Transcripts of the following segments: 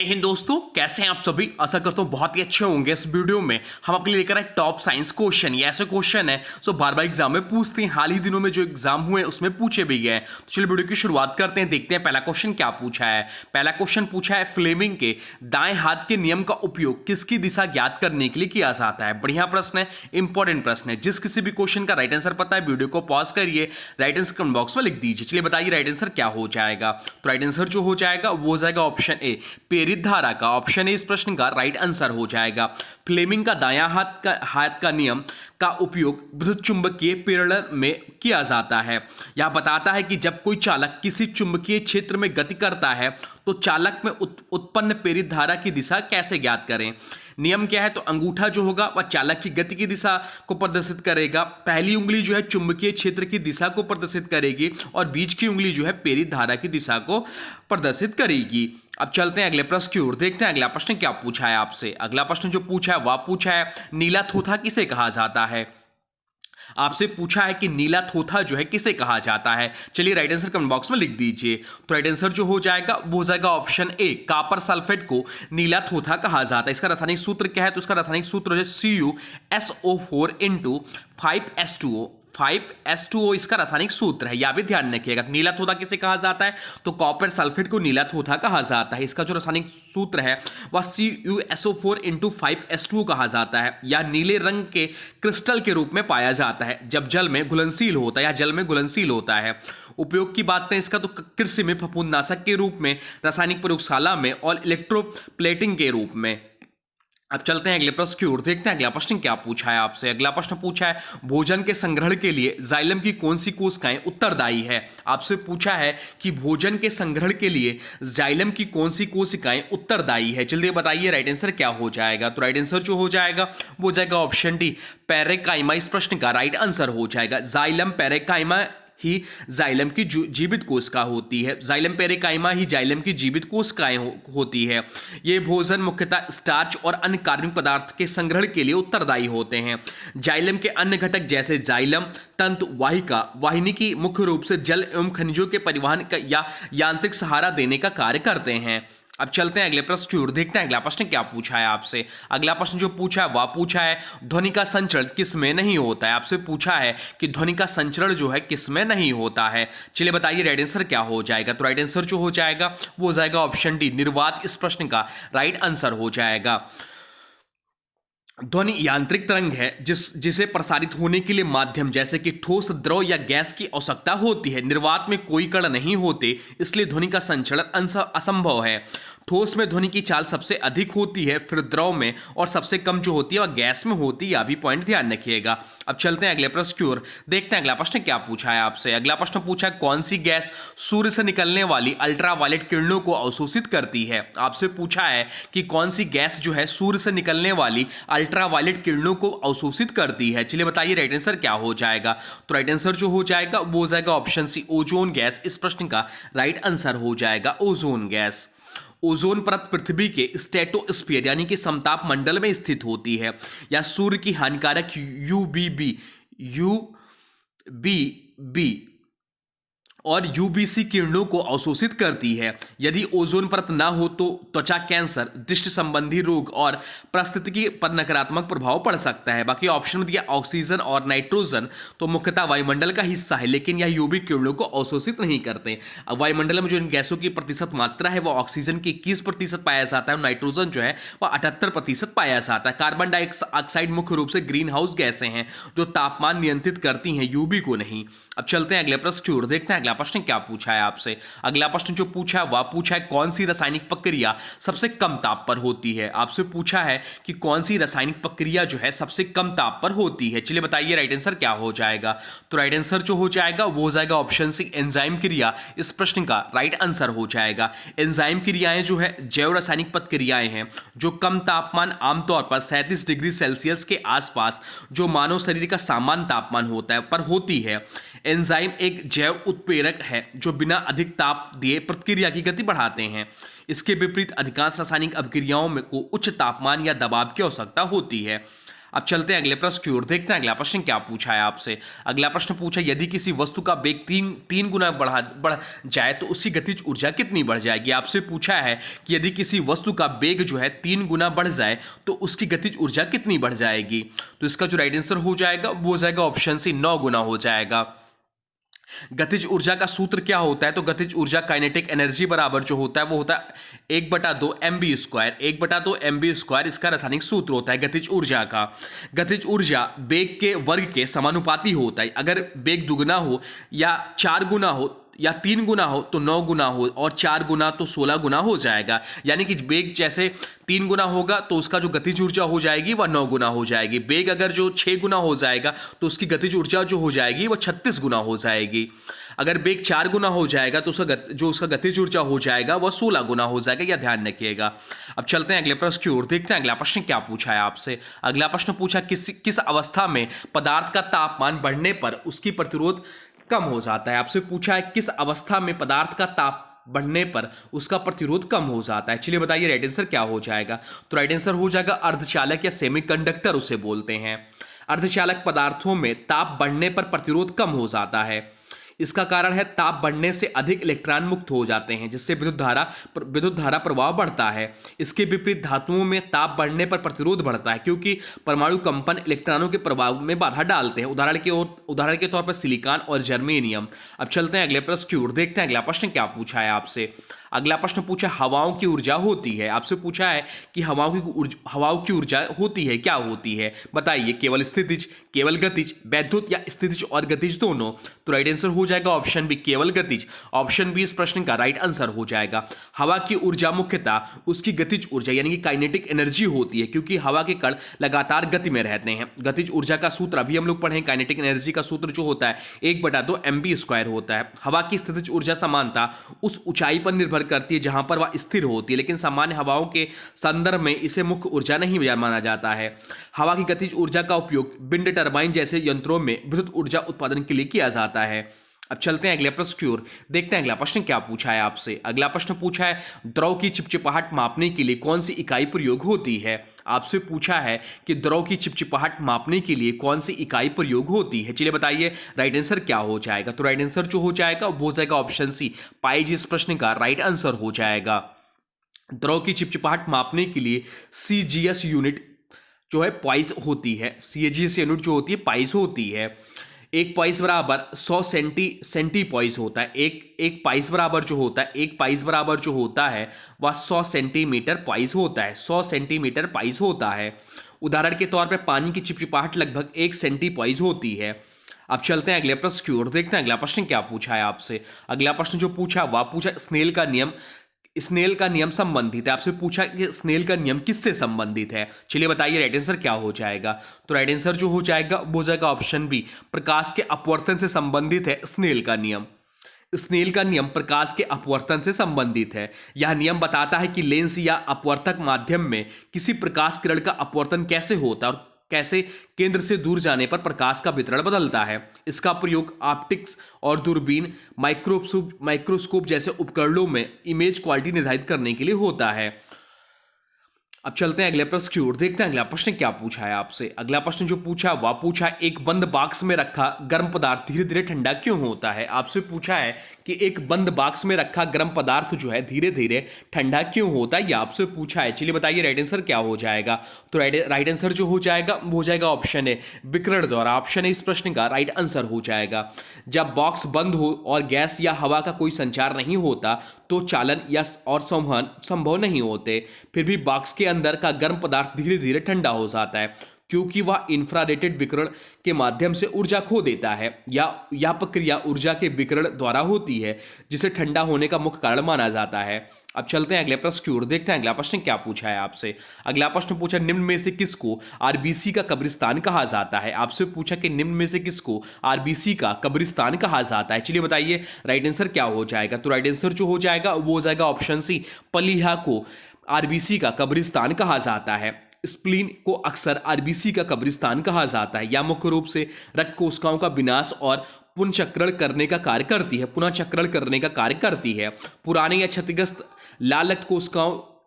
हिंद दोस्तों, कैसे हैं आप सभी। आशा करता हूँ बहुत ही अच्छे होंगे। इस वीडियो में हम आपके लिए लेकर आए टॉप साइंस क्वेश्चन। ये ऐसे क्वेश्चन है जो बार बार एग्जाम में पूछते हैं, हाल ही दिनों में जो एग्जाम हुए उसमें पूछे भी गए हैं। तो चलिए वीडियो की शुरुआत करते हैं, देखते हैं पहला क्वेश्चन क्या पूछा है। पहला क्वेश्चन पूछा है, फ्लेमिंग के दाएं हाथ के नियम का उपयोग किसकी दिशा ज्ञात करने के लिए किया जाता है। बढ़िया प्रश्न है, इंपॉर्टेंट प्रश्न है। जिस किसी भी क्वेश्चन का राइट आंसर पता है वीडियो को पॉज करिए, राइट आंसर कमेंट बॉक्स में लिख दीजिए। चलिए बताइए राइट आंसर क्या हो जाएगा। तो राइट आंसर जो हो जाएगा वो हो जाएगा ऑप्शन ए, प्रेरित धारा का। ऑप्शन ए इस प्रश्न का राइट आंसर हो जाएगा। फ्लेमिंग का दायां हाथ का नियम का उपयोग विद्युत चुंबकीय प्रेरण में किया जाता है। यह बताता है कि जब कोई चालक किसी चुंबकीय क्षेत्र में गति करता है तो चालक में उत्पन्न प्रेरित धारा की दिशा कैसे ज्ञात करें। नियम क्या है, तो अंगूठा जो होगा वह चालक की गति की दिशा को प्रदर्शित करेगा, पहली उंगली जो है चुंबकीय क्षेत्र की दिशा को प्रदर्शित करेगी और बीच की उंगली जो है प्रेरित धारा की दिशा को प्रदर्शित करेगी। अब चलते हैं अगले प्रश्न की ओर, देखते हैं अगला प्रश्न क्या पूछा है आपसे। अगला प्रश्न जो पूछा है वह पूछा है, नीला थोथा किसे कहा जाता है। आपसे पूछा है कि नीला थोथा जो है किसे कहा जाता है। चलिए राइट आंसर कमेंट बॉक्स में लिख दीजिए। तो राइट आंसर जो हो जाएगा वो हो जाएगा ऑप्शन ए, कापर सल्फेट को नीला थोथा कहा जाता है। इसका रासायनिक सूत्र क्या है, तो इसका रासायनिक सूत्र है CuSO4 इंटू 5S2O। 5S2O इसका रासायनिक सूत्र है, यह भी ध्यान रखिएगा। नीला थोथा किसे कहा जाता है, तो कॉपर सल्फेट को नीला थोथा कहा जाता है। इसका जो रासायनिक सूत्र है वह CuSO4 इंटू 5S2O कहा जाता है। यह नीले रंग के क्रिस्टल के रूप में पाया जाता है जब जल में घुलनशील होता है या जल में घुलनशील होता है। उपयोग की बात करें इसका, तो कृषि में फफूंदनाशक के रूप में, रासायनिक प्रयोगशाला में और इलेक्ट्रोप्लेटिंग के रूप में। अब चलते हैं अगले प्रश्न की ओर, देखते हैं अगला प्रश्न क्या पूछा है आपसे। अगला प्रश्न पूछा है, भोजन के संग्रहण के लिए जाइलम की कौन सी कोशिकाएं उत्तरदायी है। आपसे पूछा है कि भोजन के संग्रहण के लिए जाइलम की कौन सी कोशिकाएं उत्तरदायी है। जल्दी बताइए राइट आंसर क्या हो जाएगा। तो राइट आंसर जो हो जाएगा वो हो जाएगा ऑप्शन डी, पैरेकाइमा इस प्रश्न का राइट आंसर हो जाएगा। जाइलम पैरेकाइमा ही जाइलम की जीवित कोशिका होती है। जाइलम पेरेकाइमा ही जाइलम की जीवित कोशिकाएं होती है। ये भोजन मुख्यतः स्टार्च और अन्य कार्बनिक पदार्थ के संग्रहण के लिए उत्तरदायी होते हैं। जाइलम के अन्य घटक जैसे जाइलम तंतु वाहिका वाहिनी की मुख्य रूप से जल एवं खनिजों के परिवहन का या यांत्रिक सहारा देने का कार्य करते हैं। अब चलते हैं अगले प्रश्न की ओर, देखते हैं अगला प्रश्न क्या पूछा है आपसे। अगला प्रश्न जो पूछा है वह पूछा है, ध्वनि का संचरण किसमें नहीं होता है। आपसे पूछा है कि ध्वनि का संचरण जो है किसमें नहीं होता है। चलिए बताइए राइट आंसर क्या हो जाएगा। तो राइट आंसर जो हो जाएगा वो हो जाएगा ऑप्शन डी, निर्वात इस प्रश्न का राइट आंसर हो जाएगा। ध्वनि यांत्रिक तरंग है जिसे प्रसारित होने के लिए माध्यम जैसे कि ठोस, द्रव या गैस की आवश्यकता होती है। निर्वात में कोई कण नहीं होते, इसलिए ध्वनि का संचरण असंभव है। ठोस में ध्वनि की चाल सबसे अधिक होती है, फिर द्रव में, और सबसे कम जो होती है वह गैस में होती है। यह भी पॉइंट ध्यान रखिएगा। अब चलते हैं अगले प्रश्न की ओर, देखते हैं अगला प्रश्न क्या पूछा है आपसे। अगला प्रश्न पूछा है, कौन सी गैस सूर्य से निकलने वाली अल्ट्रावायलेट किरणों को अवशोषित करती है। आपसे पूछा है कि कौन सी गैस जो है सूर्य से निकलने वाली अल्ट्रावायलेट किरणों को अवशोषित करती है। चलिए बताइए राइट आंसर क्या हो जाएगा। तो राइट आंसर जो हो जाएगा वो हो जाएगा ऑप्शन सी, ओजोन गैस इस प्रश्न का राइट आंसर हो जाएगा, ओजोन गैस। ओजोन परत पृथ्वी के स्ट्रेटोस्फीयर यानी कि समताप मंडल में स्थित होती है। या सूर्य की हानिकारक यूवीबी और यूवीसी किरणों को अवशोषित करती है। यदि ओजोन परत ना हो तो त्वचा कैंसर, दृष्टि संबंधी रोग और पारिस्थितिकी पर नकारात्मक प्रभाव पड़ सकता है। बाकी ऑप्शन में दिया ऑक्सीजन और नाइट्रोजन, तो मुख्यतः वायुमंडल का हिस्सा है, लेकिन यह यूवी किरणों को अवशोषित नहीं करते। अब वायुमंडल में जो इन गैसों की प्रतिशत मात्रा है वो ऑक्सीजन की 21% पाया जाता है और नाइट्रोजन जो है वह 78% पाया जाता है। कार्बन डाइऑक्साइड मुख्य रूप से ग्रीन हाउस गैसें हैं जो तापमान नियंत्रित करती हैं, यूवी को नहीं। अब चलते हैं अगले प्रश्न की ओर, देखते हैं अगला प्रश्न क्या पूछा है आपसे। अगला प्रश्न जो पूछा है वह पूछा है, कौन सी रासायनिक प्रक्रिया सबसे कम ताप पर होती है। आपसे पूछा है कि कौन सी रासायनिक प्रक्रिया जो है सबसे कम ताप पर होती है। चलिए बताइए राइट आंसर क्या हो जाएगा। तो राइट आंसर जो हो जाएगा वो हो जाएगा ऑप्शन सी, एंजाइम क्रिया इस प्रश्न का राइट आंसर हो जाएगा। एंजाइम क्रियाएं जो है जैव रासायनिक प्रक्रियाएं हैं जो कम तापमान, आमतौर पर 37 डिग्री सेल्सियस के आसपास, जो मानव शरीर का सामान्य तापमान होता है पर होती है। एंजाइम एक जैव उत्प्रेरक है जो बिना अधिक ताप दिए प्रतिक्रिया की गति बढ़ाते हैं। इसके विपरीत अधिकांश रासायनिक अभिक्रियाओं में को उच्च तापमान या दबाव की आवश्यकता होती है। अब चलते हैं अगले प्रश्न की ओर, देखते हैं अगला प्रश्न क्या पूछा है आपसे। अगला प्रश्न पूछा, यदि किसी वस्तु का वेग तीन गुना बढ़ जाए तो उसकी गतिज ऊर्जा कितनी बढ़ जाएगी। आपसे पूछा है कि यदि किसी वस्तु का वेग जो है 3 गुना बढ़ जाए तो उसकी गतिज ऊर्जा कितनी बढ़ जाएगी। तो इसका जो राइट आंसर हो जाएगा वो हो जाएगा ऑप्शन सी, 9 गुना हो जाएगा। गतिज ऊर्जा का सूत्र क्या होता है, तो गतिज ऊर्जा काइनेटिक एनर्जी बराबर जो होता है वो होता है 1/2 mv स्क्वायर। 1/2 mv स्क्वायर इसका रासायनिक सूत्र होता है गतिज ऊर्जा का। गतिज ऊर्जा वेग के वर्ग के समानुपाती होता है। अगर वेग दुगुना हो या 4 गुना हो या 3 गुना हो तो 9 गुना हो, और 4 गुना तो 16 गुना हो जाएगा। यानी कि वेग जैसे 3 गुना होगा तो उसका जो गतिज ऊर्जा हो जाएगी वह 9 गुना हो जाएगी। वेग अगर जो 6 गुना हो जाएगा तो उसकी गतिज ऊर्जा जो हो जाएगी वह 36 गुना हो जाएगी। अगर वेग 4 गुना हो जाएगा तो उसका गतिज ऊर्जा हो जाएगा वह 16 गुना हो जाएगा, यह ध्यान रखिएगा। अब चलते हैं अगले प्रश्न की ओर, देखते हैं अगला प्रश्न क्या पूछा है आपसे। अगला प्रश्न पूछा, किस अवस्था में पदार्थ का तापमान बढ़ने पर उसकी प्रतिरोध कम हो जाता है। आपसे पूछा है किस अवस्था में पदार्थ का ताप बढ़ने पर उसका प्रतिरोध कम हो जाता है। चलिए बताइए राइट आंसर क्या हो जाएगा। तो राइट आंसर हो जाएगा अर्धचालक या सेमीकंडक्टर उसे बोलते हैं। अर्धचालक पदार्थों में ताप बढ़ने पर प्रतिरोध कम हो जाता है। इसका कारण है ताप बढ़ने से अधिक इलेक्ट्रॉन मुक्त हो जाते हैं, जिससे विद्युत धारा प्रवाह बढ़ता है। इसके विपरीत धातुओं में ताप बढ़ने पर प्रतिरोध बढ़ता है, क्योंकि परमाणु कंपन इलेक्ट्रॉनों के प्रवाह में बाधा डालते हैं। उदाहरण के तौर पर सिलिकॉन और जर्मेनियम। अब चलते हैं अगले प्रश्न की ओर, देखते हैं अगला प्रश्न क्या पूछा है आपसे। अगला प्रश्न पूछा, हवाओं की ऊर्जा होती है। आपसे पूछा है कि हवाओं की ऊर्जा होती है, क्या होती है बताइए। केवल स्थितिज, केवल गतिज, वैद्युत या स्थितिज और गतिज दोनों। तो राइट आंसर हो जाएगा ऑप्शन बी, केवल गतिज। ऑप्शन बी इस प्रश्न का राइट आंसर हो जाएगा। हवा की ऊर्जा मुख्यतः उसकी गतिज ऊर्जा यानी कि काइनेटिक एनर्जी होती है, क्योंकि हवा के कण लगातार गति में रहते हैं। गतिज ऊर्जा का सूत्र अभी हम लोग पढ़े, काइनेटिक एनर्जी का सूत्र जो होता है 1/2 mv स्क्वायर होता है। हवा की स्थितिज ऊर्जा समानता उस ऊंचाई पर निर्भर करती है जहां पर वह स्थिर होती है, लेकिन सामान्य हवाओं के संदर्भ में इसे मुख्य ऊर्जा नहीं माना जाता है। हवा की गतिज ऊर्जा का उपयोग विंड टरबाइन जैसे यंत्रों में विद्युत ऊर्जा उत्पादन के लिए किया जाता है। अब चलते हैं अगले प्रश्न की ओर, देखते हैं अगला प्रश्न क्या पूछा है आपसे। अगला प्रश्न पूछा है, द्रव की चिपचिपाहट मापने के लिए कौन सी इकाई प्रयोग होती है। आपसे पूछा है कि द्रव की चिपचिपाहट मापने के लिए कौन सी इकाई प्रयोग होती है। चलिए बताइए राइट आंसर क्या हो जाएगा। तो राइट आंसर जो हो जाएगा वो हो जाएगा ऑप्शन सी, पाइज इस प्रश्न का राइट आंसर हो जाएगा। द्रव की चिपचिपाहट मापने के लिए सीजीएस यूनिट जो है पाइज होती है। सीजीएस यूनिट जो होती है पाइज होती है। एक पाइस बराबर 100 सेंटी पाइस होता है। एक पाइस बराबर जो होता है, एक पाइस बराबर जो होता है वह 100 सेंटीमीटर पाइस होता है। 100 सेंटीमीटर पाइस होता है। उदाहरण के तौर पर पानी की चिपचिपाहट लगभग 1 सेंटी पाइस होती है। अब चलते हैं अगले प्रश्न की ओर, देखते हैं अगला प्रश्न क्या पूछा है आपसे। अगला प्रश्न जो पूछा वह पूछा स्नेल का नियम संबंधित है। आपसे पूछा कि स्नेल का नियम किससे संबंधित है। चलिए बताइए राइट आंसर क्या हो जाएगा। तो राइट आंसर जो हो जाएगा वो हो जाएगा ऑप्शन बी, प्रकाश के अपवर्तन से संबंधित है स्नेल का नियम। स्नेल का नियम प्रकाश के अपवर्तन से संबंधित है। यह नियम बताता है कि लेंस या अपवर्तक माध्यम में किसी प्रकाश किरण का अपवर्तन कैसे होता है और कैसे केंद्र से दूर जाने पर प्रकाश का वितरण बदलता है। इसका प्रयोग ऑप्टिक्स और दूरबीन, माइक्रोस्कोप जैसे उपकरणों में इमेज क्वालिटी निर्धारित करने के लिए होता है। अब चलते हैं अगले प्रश्न की ओर, देखते हैं अगला प्रश्न क्या पूछा है आपसे। अगला प्रश्न जो पूछा वह पूछा, एक बंद बॉक्स में रखा गर्म पदार्थ धीरे धीरे ठंडा क्यों होता है। आपसे पूछा है कि एक बंद बॉक्स में रखा गर्म पदार्थ जो है धीरे धीरे ठंडा क्यों होता है, यह आपसे पूछा है। चलिए बताइए राइट आंसर क्या हो जाएगा। तो राइट आंसर जो हो जाएगा वो हो जाएगा ऑप्शन है, विकिरण द्वारा। ऑप्शन है इस प्रश्न का राइट आंसर हो जाएगा। जब बॉक्स बंद हो और गैस या हवा का कोई संचार नहीं होता तो चालन या और संवहन संभव नहीं होते। फिर भी बॉक्स के अंदर का गर्म पदार्थ धीरे धीरे ठंडा हो जाता है, क्योंकि वह इंफ्रारेड विकिरण के माध्यम से ऊर्जा खो देता है। यह प्रक्रिया ऊर्जा के विकिरण द्वारा होती है, जिसे ठंडा होने का मुख्य कारण माना जाता है। अब चलते हैं अगले प्रश्न की ओर, देखते हैं अगला प्रश्न क्या पूछा है आपसे। अगला प्रश्न पूछा, निम्न में से किसको आरबीसी का कब्रिस्तान कहा जाता है। आपसे पूछा कि निम्न में से किसको आरबीसी का कब्रिस्तान कहा जाता है। चलिए बताइए राइट आंसर क्या हो जाएगा। तो राइट आंसर जो हो जाएगा वो हो जाएगा ऑप्शन सी, पलीहा को आरबीसी का कब्रिस्तान कहा जाता है। स्प्लीन को अक्सर आरबीसी का कब्रिस्तान कहा जाता है। यह मुख्य रूप से रक्त कोशिकाओं का विनाश और पुनःचक्रण करने का कार्य करती है। पुनःचक्रण करने का कार्य करती है। पुराने या क्षतिग्रस्त लाल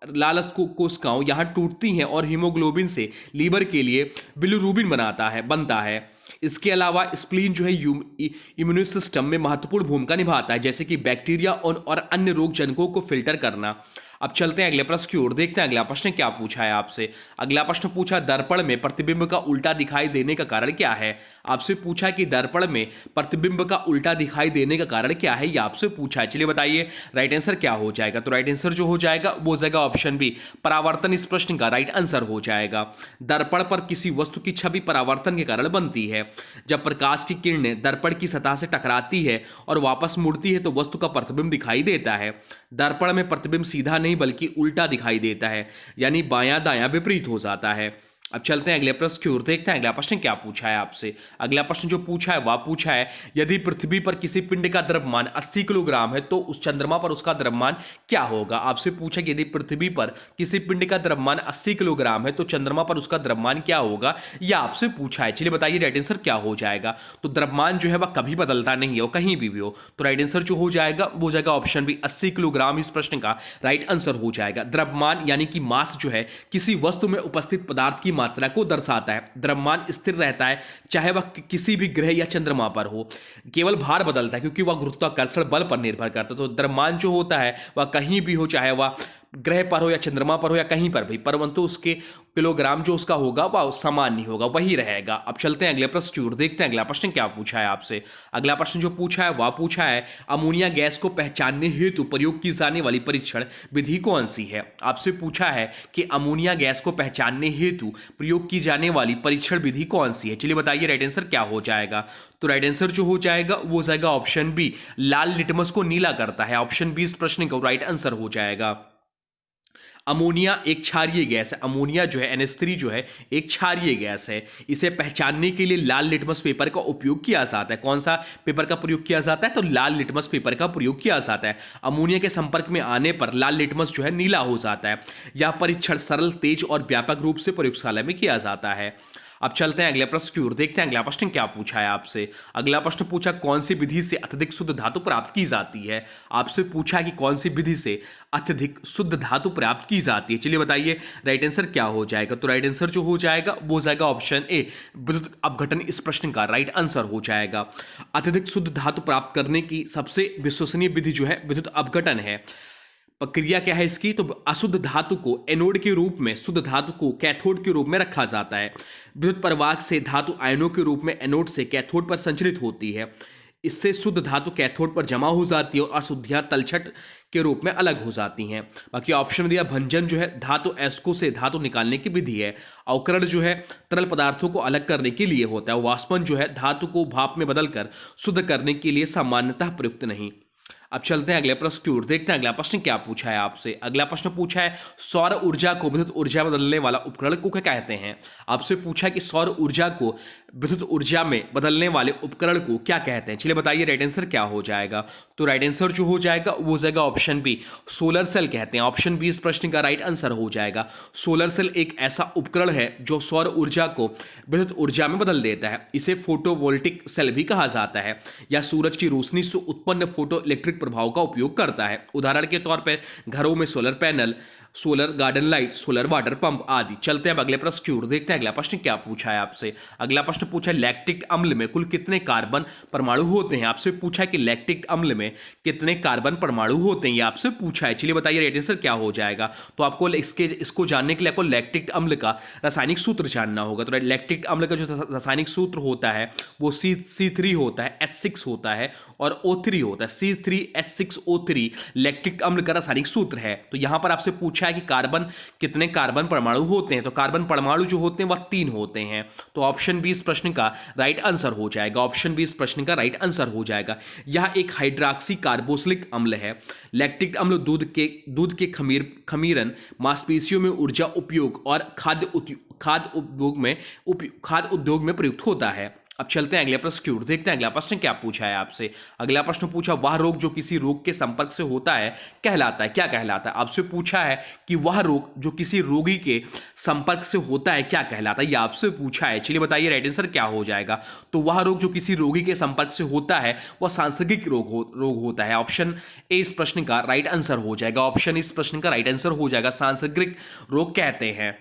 कोशिकाओं यहाँ टूटती हैं और हीमोग्लोबिन से लीवर के लिए बिलिरुबिन बनता है। इसके अलावा स्प्लीन जो है इम्यून सिस्टम में महत्वपूर्ण भूमिका निभाता है, जैसे कि बैक्टीरिया और अन्य रोग जनकों को फिल्टर करना। अब चलते हैं अगले प्रश्न की ओर, देखते हैं अगला प्रश्न क्या पूछा है आपसे। अगला प्रश्न पूछा दर्पण में प्रतिबिंब का उल्टा दिखाई देने का कारण क्या है। आपसे पूछा कि दर्पण में प्रतिबिंब का उल्टा दिखाई देने का कारण क्या है, ये आपसे पूछा है। चलिए बताइए राइट आंसर क्या हो जाएगा। तो राइट आंसर जो हो जाएगा वो हो जाएगा ऑप्शन बी, परावर्तन इस प्रश्न का राइट आंसर हो जाएगा। दर्पण पर किसी वस्तु की छवि परावर्तन के कारण बनती है। जब प्रकाश की किरणें दर्पण की सतह से टकराती है और वापस मुड़ती है तो वस्तु का प्रतिबिंब दिखाई देता है। दर्पण में प्रतिबिंब सीधा नहीं बल्कि उल्टा दिखाई देता है, यानी बायां दायां विपरीत हो जाता है। अब चलते हैं अगले प्रश्न की ओर, देखते हैं अगला प्रश्न क्या पूछा है आपसे। अगला प्रश्न जो पूछा है वह पूछा है यदि पृथ्वी पर किसी पिंड का द्रव्यमान 80 किलोग्राम है तो उस चंद्रमा पर उसका द्रव्यमान क्या होगा। आपसे पूछा कि यदि पृथ्वी पर किसी पिंड का द्रव्यमान 80 किलोग्राम है तो चंद्रमा पर उसका द्रव्यमान क्या होगा, यह आपसे पूछा है। चलिए बताइए राइट आंसर क्या हो जाएगा। तो द्रव्यमान जो है वह कभी बदलता नहीं है, वो कहीं भी हो। तो राइट आंसर जो हो जाएगा वो हो जाएगा ऑप्शन बी, 80 किलोग्राम इस प्रश्न का राइट आंसर हो जाएगा। द्रव्यमान यानी कि मास जो है किसी वस्तु में उपस्थित पदार्थ की मात्रा को दर्शाता है। द्रव्यमान स्थिर रहता है चाहे वह किसी भी ग्रह या चंद्रमा पर हो, केवल भार बदलता है क्योंकि वह गुरुत्वाकर्षण बल पर निर्भर करता है। तो द्रव्यमान जो होता है वह कहीं भी हो, चाहे वह ग्रह पर हो या चंद्रमा पर हो या कहीं पर भी, परंतु उसके किलोग्राम जो उसका होगा वह समान नहीं होगा, वही रहेगा। अब चलते हैं अगले प्रश्न की ओर, देखते हैं अगला प्रश्न क्या पूछा है आपसे। अगला प्रश्न जो पूछा है वह पूछा है अमोनिया गैस को पहचानने हेतु प्रयोग की जाने वाली परीक्षण विधि कौन सी है। आपसे पूछा है कि अमोनिया गैस को पहचानने हेतु प्रयोग की जाने वाली परीक्षण विधि कौन सी है। चलिए बताइए राइट आंसर क्या हो जाएगा। तो राइट आंसर जो हो जाएगा वो हो जाएगा ऑप्शन बी, लाल लिटमस को नीला करता है। ऑप्शन बी इस प्रश्न का राइट आंसर हो जाएगा। अमोनिया एक क्षारीय गैस है। अमोनिया जो है NH3 जो है एक क्षारीय गैस है। इसे पहचानने के लिए लाल लिटमस पेपर का उपयोग किया जाता है। कौन सा पेपर का प्रयोग किया जाता है, तो लाल लिटमस पेपर का प्रयोग किया जाता है। अमोनिया के संपर्क में आने पर लाल लिटमस जो है नीला हो जाता है। यह परीक्षण सरल, तेज और व्यापक रूप से प्रयोगशाला में किया जाता है। अब चलते हैं अगले प्रश्न की ओर, देखते हैं अगला प्रश्न क्या पूछा है आपसे। अगला प्रश्न पूछा कौन सी विधि से अत्यधिक शुद्ध धातु प्राप्त की जाती है। आपसे पूछा कि कौन सी विधि से अत्यधिक शुद्ध धातु प्राप्त की जाती है। चलिए बताइए राइट आंसर क्या हो जाएगा। तो राइट आंसर जो हो जाएगा वो हो जाएगा ऑप्शन ए, विद्युत अपघटन इस प्रश्न का राइट आंसर हो जाएगा। अत्यधिक शुद्ध धातु प्राप्त करने की सबसे विश्वसनीय विधि जो है विद्युत अपघटन है। प्रक्रिया क्या है इसकी, तो अशुद्ध धातु को एनोड के रूप में, शुद्ध धातु को कैथोड के रूप में रखा जाता है। विद्युत प्रवाह से धातु आयनों के रूप में एनोड से कैथोड पर संचरित होती है। इससे शुद्ध धातु कैथोड पर जमा हो जाती है और अशुद्धियां तलछट के रूप में अलग हो जाती हैं। बाकी ऑप्शन में दिया भंजन जो है धातु एस्को से धातु निकालने की विधि है। अवकरण जो है तरल पदार्थों को अलग करने के लिए होता है। वाष्पन जो है धातु को भाप में बदलकर शुद्ध करने के लिए सामान्यतः प्रयुक्त नहीं। अब चलते हैं अगले प्रश्न की ओर, देखते हैं अगला प्रश्न क्या पूछा है आपसे। अगला प्रश्न पूछा है सौर ऊर्जा को विद्युत ऊर्जा बदलने वाला उपकरण को क्या कहते हैं। आपसे पूछा है कि सौर ऊर्जा को विद्युत ऊर्जा में बदलने वाले उपकरण को क्या कहते हैं। चलिए बताइए राइट आंसर क्या हो जाएगा। तो राइट आंसर जो हो जाएगा वो हो जाएगा ऑप्शन बी, सोलर सेल कहते हैं। ऑप्शन बी इस प्रश्न का राइट आंसर हो जाएगा। सोलर सेल एक ऐसा उपकरण है जो सौर ऊर्जा को विद्युत ऊर्जा में बदल देता है। इसे फोटोवोल्टिक सेल भी कहा जाता है। यह सूरज की रोशनी से उत्पन्न फोटो इलेक्ट्रिक प्रभाव का उपयोग करता है। उदाहरण के तौर पर घरों में solar panel, solar garden light, solar water pump आदि। चलते हैं अब अगले प्रश्न की ओर, देखते हैं अगला प्रश्न क्या पूछा है आपसे। अगला प्रश्न पूछा है लैक्टिक अम्ल में कुल कितने कार्बन परमाणु होते हैं। आपसे पूछा है कि लैक्टिक अम्ल में कितने कार्बन परमाणु होते हैं, ये आपसे पूछा है। चलिए बताइए राइट आंसर क्या हो जाएगा। तो आपको इसको जानने के लिए आपको लैक्टिक अम्ल का रासायनिक सूत्र जानना होगा। तो लैक्टिक अम्ल का जो रासायनिक सूत्र होता है वो C3 होता है, H6 होता है और O3 होता है। C3H6O3 लैक्टिक अम्ल का रासायनिक सूत्र है। तो यहां पर आपसे पूछा है कि कार्बन कितने कार्बन परमाणु होते हैं। तो कार्बन परमाणु जो होते हैं वह 3 होते हैं। तो ऑप्शन बी इस प्रश्न का राइट आंसर हो जाएगा। ऑप्शन बी इस प्रश्न का राइट आंसर हो जाएगा। यह एक हाइड्रॉक्सी कार्बोक्सिलिक अम्ल है। लैक्टिक अम्ल दूध के खमीरन, मांसपेशियों में ऊर्जा उपयोग और खाद्य उद्योग में प्रयुक्त होता है। अब चलते हैं अगले प्रश्न की ओर, देखते हैं अगला प्रश्न क्या पूछा है आपसे। अगला प्रश्न पूछा, वह रोग जो किसी रोग के संपर्क से होता है कहलाता है, क्या कहलाता है? आपसे पूछा है कि वह रोग जो किसी रोगी के संपर्क से होता है क्या कहलाता है, यह आपसे पूछा है। चलिए बताइए राइट आंसर क्या हो जाएगा। तो वह रोग जो किसी रोगी के संपर्क से होता है वह सांसर्गिक रोग होता है। ऑप्शन ए इस प्रश्न का राइट आंसर हो जाएगा। ऑप्शन इस प्रश्न का राइट आंसर हो जाएगा। सांसर्गिक रोग कहते हैं,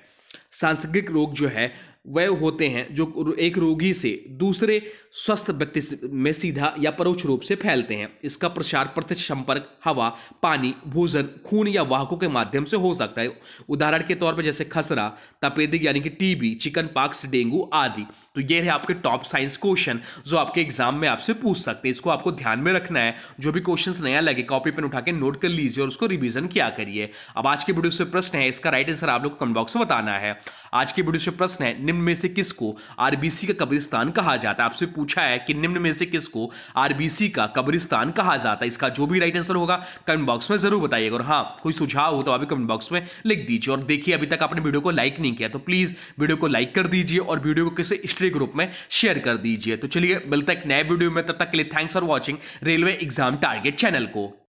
सांसर्गिक रोग जो है वह होते हैं जो एक रोगी से दूसरे स्वस्थ व्यक्ति में सीधा या परोक्ष रूप से फैलते हैं। इसका प्रसार प्रत्यक्ष संपर्क, हवा, पानी, भोजन, खून या वाहकों के माध्यम से हो सकता है। उदाहरण के तौर पर जैसे खसरा, तपेदिक यानी कि टीबी, चिकन पॉक्स, डेंगू आदि। तो ये रहे आपके टॉप साइंस क्वेश्चन जो आपके एग्जाम में आपसे पूछ सकते हैं। इसको आपको ध्यान में रखना है। जो भी क्वेश्चंस नया लगे कॉपी पेन उठा के नोट कर लीजिए और उसको रिवीजन किया करिए। अब आज की वीडियो से प्रश्न है, इसका राइट आंसर आप लोग को कमेंट बॉक्स में बताना है। आज की वीडियो से प्रश्न है, निम्न में से किसको आरबीसी का कब्रिस्तान कहा जाता है? आपसे पूछा है कि निम्न में से किसको आरबीसी का कब्रिस्तान कहा जाता है। इसका जो भी राइट आंसर होगा कमेंट बॉक्स में जरूर बताइएगा। और हाँ, कोई सुझाव हो तो आप भी कमेंट बॉक्स में लिख दीजिए। और देखिए अभी तक आपने वीडियो को लाइक नहीं किया तो प्लीज वीडियो को लाइक कर दीजिए और वीडियो को किसी स्टडी ग्रुप में शेयर कर दीजिए। तो चलिए मिलता है एक नए वीडियो में, तब तक के लिए thanks for watching railway exam target channel को।